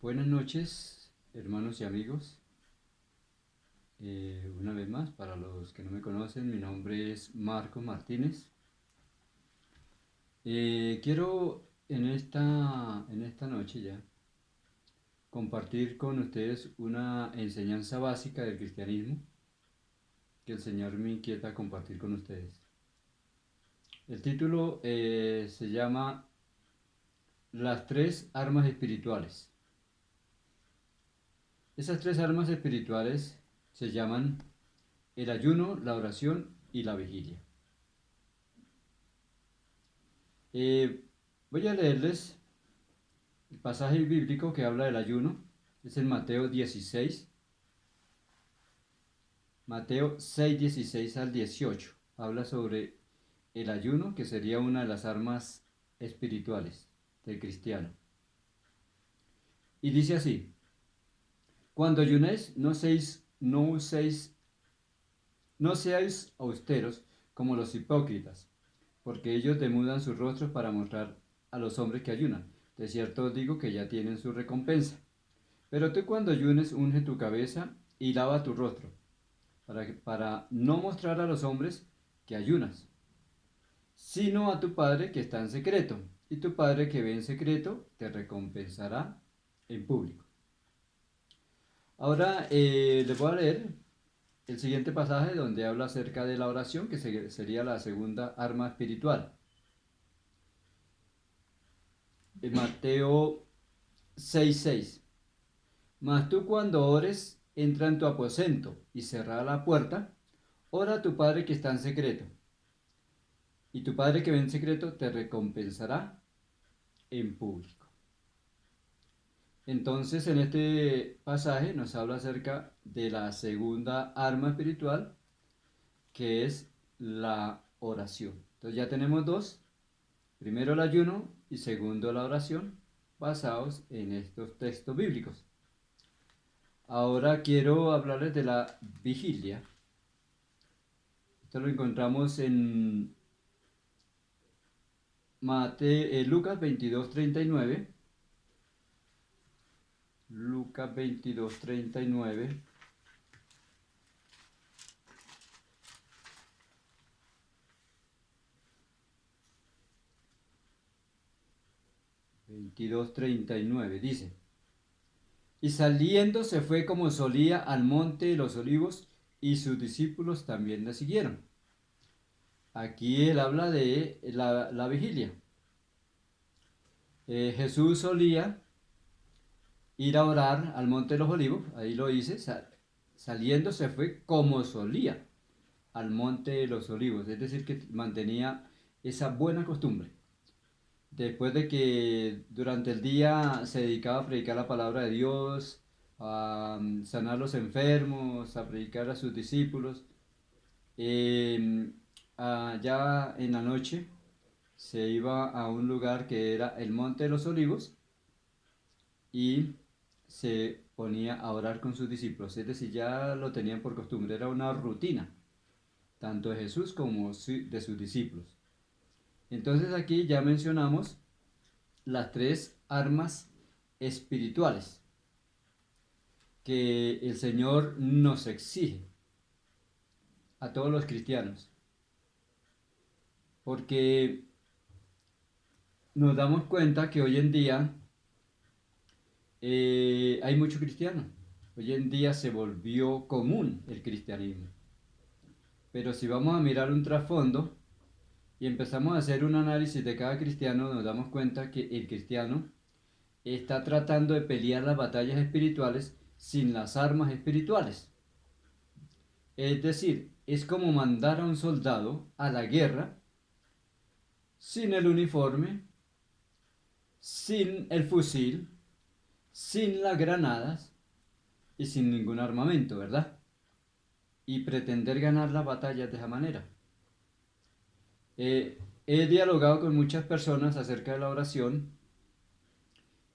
Buenas noches, hermanos y amigos. Una vez más, para los que no me conocen, mi nombre es Marco Martínez. Quiero en esta noche ya compartir con ustedes una enseñanza básica del cristianismo que el Señor me inquieta compartir con ustedes. El título se llama Las tres armas espirituales. Esas tres armas espirituales se llaman el ayuno, la oración y la vigilia. Eh, Voy a leerles el pasaje bíblico que habla del ayuno. Es en Mateo 16, Mateo 6, 16 al 18. Habla sobre el ayuno, que sería una de las armas espirituales del cristiano. Y dice así: cuando ayunéis, no seáis austeros como los hipócritas, porque ellos demudan sus rostros para mostrar a los hombres que ayunan. De cierto os digo que ya tienen su recompensa. Pero tú cuando ayunes, unge tu cabeza y lava tu rostro, para no mostrar a los hombres que ayunas, sino a tu Padre que está en secreto, y tu Padre que ve en secreto te recompensará en público. Ahora les voy a leer el siguiente pasaje donde habla acerca de la oración, que sería la segunda arma espiritual. En Mateo 6:6. Mas tú cuando ores, entra en tu aposento y cerrada la puerta, ora a tu Padre que está en secreto, y tu Padre que ve en secreto te recompensará en público. Entonces, en este pasaje nos habla acerca de la segunda arma espiritual, que es la oración. Entonces ya tenemos dos: primero el ayuno y segundo la oración, basados en estos textos bíblicos. Ahora quiero hablarles de la vigilia. Esto lo encontramos en Lucas 22:39. Lucas 22:39. 22:39 dice: y saliendo se fue como solía al monte de los olivos, y sus discípulos también le siguieron. Aquí él habla de la vigilia. Jesús solía ir a orar al monte de los olivos, ahí lo dice, saliendo se fue como solía al monte de los olivos, es decir, que mantenía esa buena costumbre. Después de que durante el día se dedicaba a predicar la palabra de Dios, a sanar a los enfermos, a predicar a sus discípulos, eh, ya en la noche se iba a un lugar que era el Monte de los Olivos y se ponía a orar con sus discípulos. Es decir, ya lo tenían por costumbre, era una rutina, tanto de Jesús como de sus discípulos. Entonces aquí ya mencionamos las tres armas espirituales que el Señor nos exige a todos los cristianos, porque nos damos cuenta que hoy en día hay mucho cristiano. Hoy en día se volvió común el cristianismo. Pero si vamos a mirar un trasfondo y empezamos a hacer un análisis de cada cristiano, nos damos cuenta que el cristiano está tratando de pelear las batallas espirituales sin las armas espirituales. Es decir, es como mandar a un soldado a la guerra sin el uniforme, sin el fusil, sin las granadas y sin ningún armamento, ¿verdad? Y pretender ganar las batallas de esa manera. He dialogado con muchas personas acerca de la oración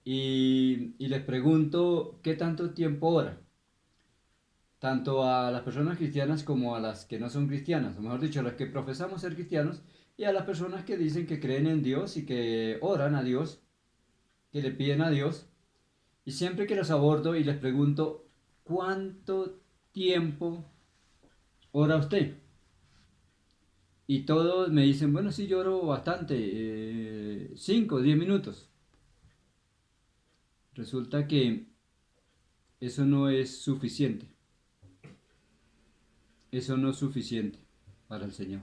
y les pregunto qué tanto tiempo oran, tanto a las personas cristianas como a las que no son cristianas, o mejor dicho, a las que profesamos ser cristianos y a las personas que dicen que creen en Dios y que oran a Dios, que le piden a Dios. Y siempre que los abordo y les pregunto, ¿cuánto tiempo ora usted? Y todos me dicen, bueno, sí, yo oro bastante, 5 o 10 minutos. Resulta que eso no es suficiente. Eso no es suficiente para el Señor.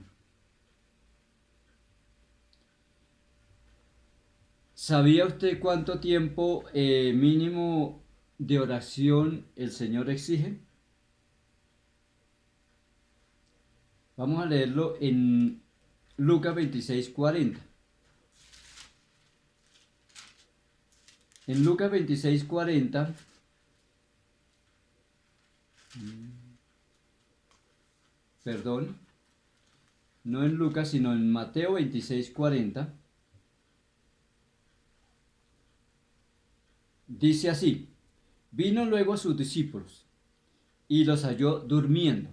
¿Sabía usted cuánto tiempo mínimo de oración el Señor exige? Vamos a leerlo en Lucas 26:40. En Lucas 26:40, perdón, no en Lucas, sino en Mateo 26:40, dice así: vino luego a sus discípulos y los halló durmiendo.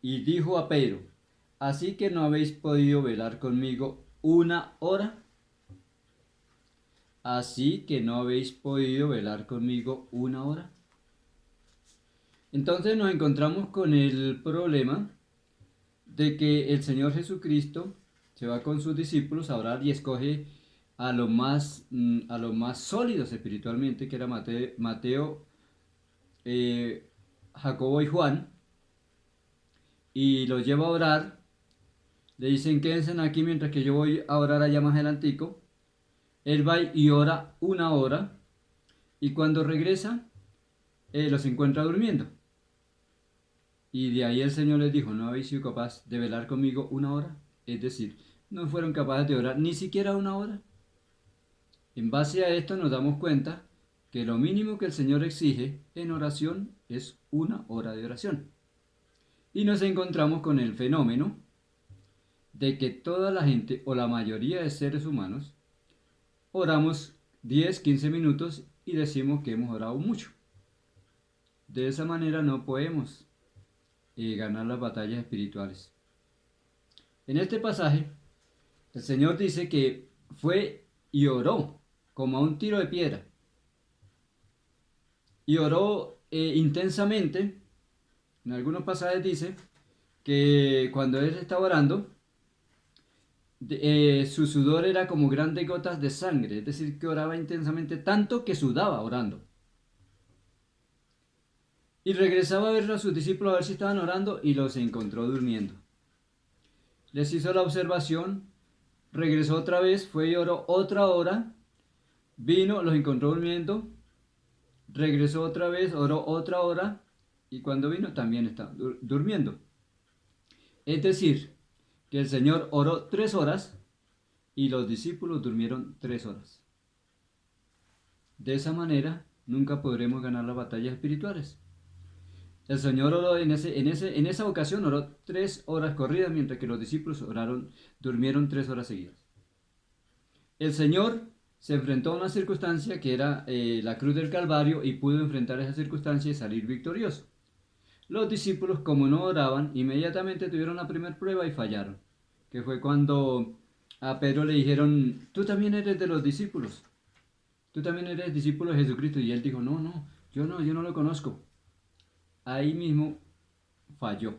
Y dijo a Pedro, ¿así que no habéis podido velar conmigo una hora? ¿Así que no habéis podido velar conmigo una hora? Entonces nos encontramos con el problema de que el Señor Jesucristo se va con sus discípulos a orar y escoge a los más sólidos espiritualmente, que era Mateo, Jacobo y Juan, y los lleva a orar. Le dicen, quédense aquí mientras que yo voy a orar allá más adelantico. Él va y ora una hora, y cuando regresa, los encuentra durmiendo. Y de ahí el Señor les dijo, ¿no habéis sido capaz de velar conmigo una hora? Es decir, no fueron capaces de orar ni siquiera una hora. En base a esto nos damos cuenta que lo mínimo que el Señor exige en oración es una hora de oración. Y nos encontramos con el fenómeno de que toda la gente o la mayoría de seres humanos oramos 10, 15 minutos y decimos que hemos orado mucho. De esa manera no podemos ganar las batallas espirituales. En este pasaje, el Señor dice que fue y oró como a un tiro de piedra. Y oró intensamente. En algunos pasajes dice que cuando él estaba orando, su sudor era como grandes gotas de sangre, es decir, que oraba intensamente, tanto que sudaba orando. Y regresaba a ver a sus discípulos a ver si estaban orando y los encontró durmiendo. Les hizo la observación, regresó otra vez, fue y oró otra hora, vino, los encontró durmiendo, regresó otra vez, oró otra hora y cuando vino también estaba durmiendo. Es decir, que el Señor oró 3 horas y los discípulos durmieron 3 horas. De esa manera nunca podremos ganar las batallas espirituales. El Señor oró en esa ocasión oró 3 horas corridas, mientras que los discípulos durmieron 3 horas seguidas. El Señor se enfrentó a una circunstancia que era la cruz del Calvario y pudo enfrentar esa circunstancia y salir victorioso. Los discípulos, como no oraban, inmediatamente tuvieron la primera prueba y fallaron, que fue cuando a Pedro le dijeron, tú también eres de los discípulos, tú también eres discípulo de Jesucristo, y él dijo, no, yo no lo conozco. Ahí mismo falló.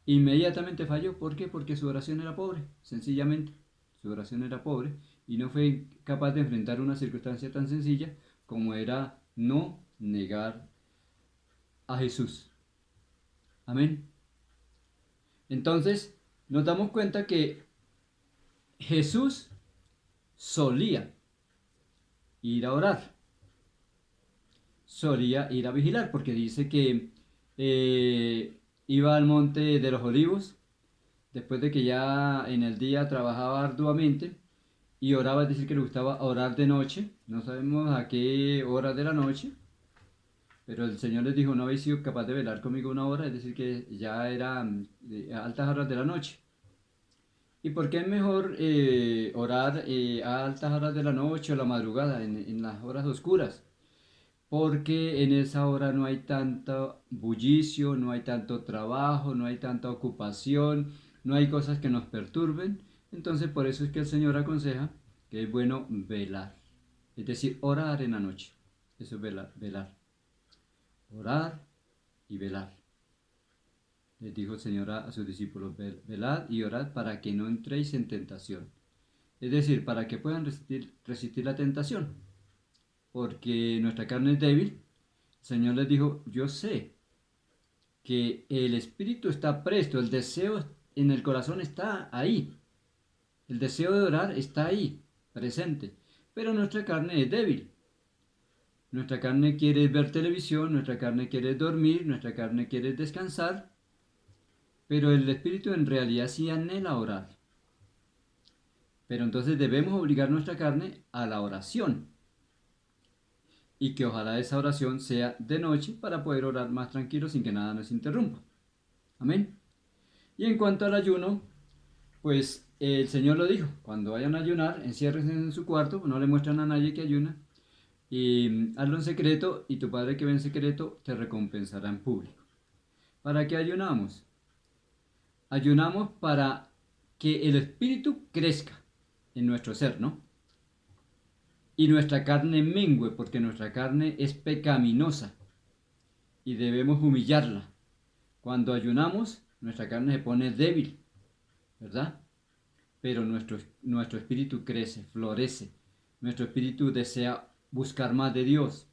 Inmediatamente falló. ¿Por qué? Porque su oración era pobre, sencillamente. Su oración era pobre y no fue capaz de enfrentar una circunstancia tan sencilla como era no negar a Jesús. Amén. Entonces, nos damos cuenta que Jesús solía ir a orar, solía ir a vigilar, porque dice que iba al monte de los olivos, después de que ya en el día trabajaba arduamente, y oraba, es decir, que le gustaba orar de noche, no sabemos a qué hora de la noche, pero el Señor les dijo, no habéis sido capaz de velar conmigo una hora, es decir, que ya eran altas horas de la noche. ¿Y por qué es mejor orar a altas horas de la noche o la madrugada, en las horas oscuras? Porque en esa hora no hay tanto bullicio, no hay tanto trabajo, no hay tanta ocupación, no hay cosas que nos perturben. Entonces por eso es que el Señor aconseja que es bueno velar. Es decir, orar en la noche. Eso es velar, velar. Orar y velar. Les dijo el Señor a sus discípulos, velad y orad para que no entréis en tentación. Es decir, para que puedan resistir la tentación. Porque nuestra carne es débil. El Señor les dijo, yo sé que el espíritu está presto, el deseo en el corazón está ahí. El deseo de orar está ahí, presente. Pero nuestra carne es débil. Nuestra carne quiere ver televisión, nuestra carne quiere dormir, nuestra carne quiere descansar. Pero el espíritu en realidad sí anhela orar. Pero entonces debemos obligar nuestra carne a la oración. Y que ojalá esa oración sea de noche para poder orar más tranquilo sin que nada nos interrumpa. Amén. Y en cuanto al ayuno, pues el Señor lo dijo, cuando vayan a ayunar, enciérrense en su cuarto, no le muestran a nadie que ayuna, y hazlo en secreto, y tu Padre que ve en secreto te recompensará en público. ¿Para qué ayunamos? Ayunamos para que el espíritu crezca en nuestro ser, ¿no? Y nuestra carne mengue, porque nuestra carne es pecaminosa y debemos humillarla. Cuando ayunamos, nuestra carne se pone débil, ¿verdad? Pero nuestro espíritu crece, florece. Nuestro espíritu desea buscar más de Dios.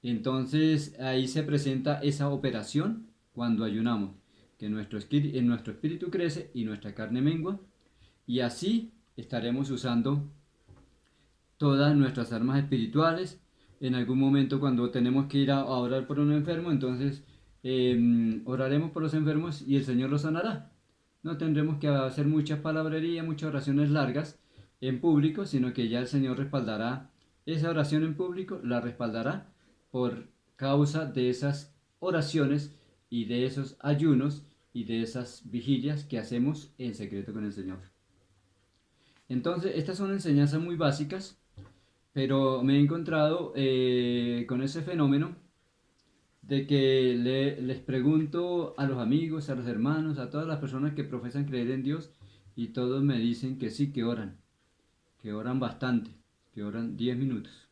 Entonces ahí se presenta esa operación cuando ayunamos, que en nuestro espíritu crece y nuestra carne mengua, y así estaremos usando todas nuestras armas espirituales. En algún momento cuando tenemos que ir a orar por un enfermo, entonces oraremos por los enfermos y el Señor los sanará. No tendremos que hacer muchas palabrerías, muchas oraciones largas en público, sino que ya el Señor respaldará esa oración en público, la respaldará por causa de esas oraciones y de esos ayunos y de esas vigilias que hacemos en secreto con el Señor. Entonces, estas son enseñanzas muy básicas, pero me he encontrado con ese fenómeno de que les pregunto a los amigos, a los hermanos, a todas las personas que profesan creer en Dios, y todos me dicen que sí, que oran bastante, que oran 10 minutos.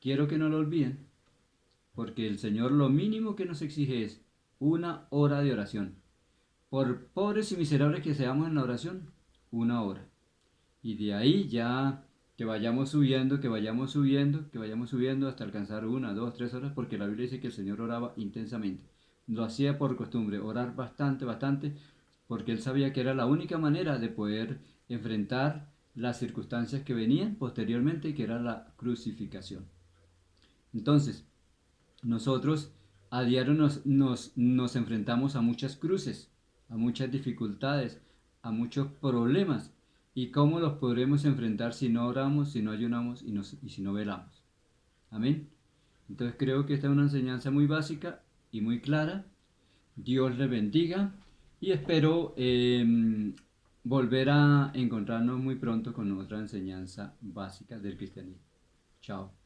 Quiero que no lo olviden, porque el Señor lo mínimo que nos exige es 1 hora de oración. Por pobres y miserables que seamos en la oración, 1 hora. Y de ahí ya que vayamos subiendo, que vayamos subiendo, que vayamos subiendo hasta alcanzar 1, 2, 3 horas, porque la Biblia dice que el Señor oraba intensamente. Lo hacía por costumbre, orar bastante, bastante, porque él sabía que era la única manera de poder enfrentar las circunstancias que venían posteriormente, que era la crucificación. Entonces, nosotros a diario nos enfrentamos a muchas cruces, a muchas dificultades, a muchos problemas. ¿Y cómo los podremos enfrentar si no oramos, si no ayunamos y si no velamos? Amén. Entonces creo que esta es una enseñanza muy básica y muy clara. Dios le bendiga y espero volver a encontrarnos muy pronto con otra enseñanza básica del cristianismo. Chao.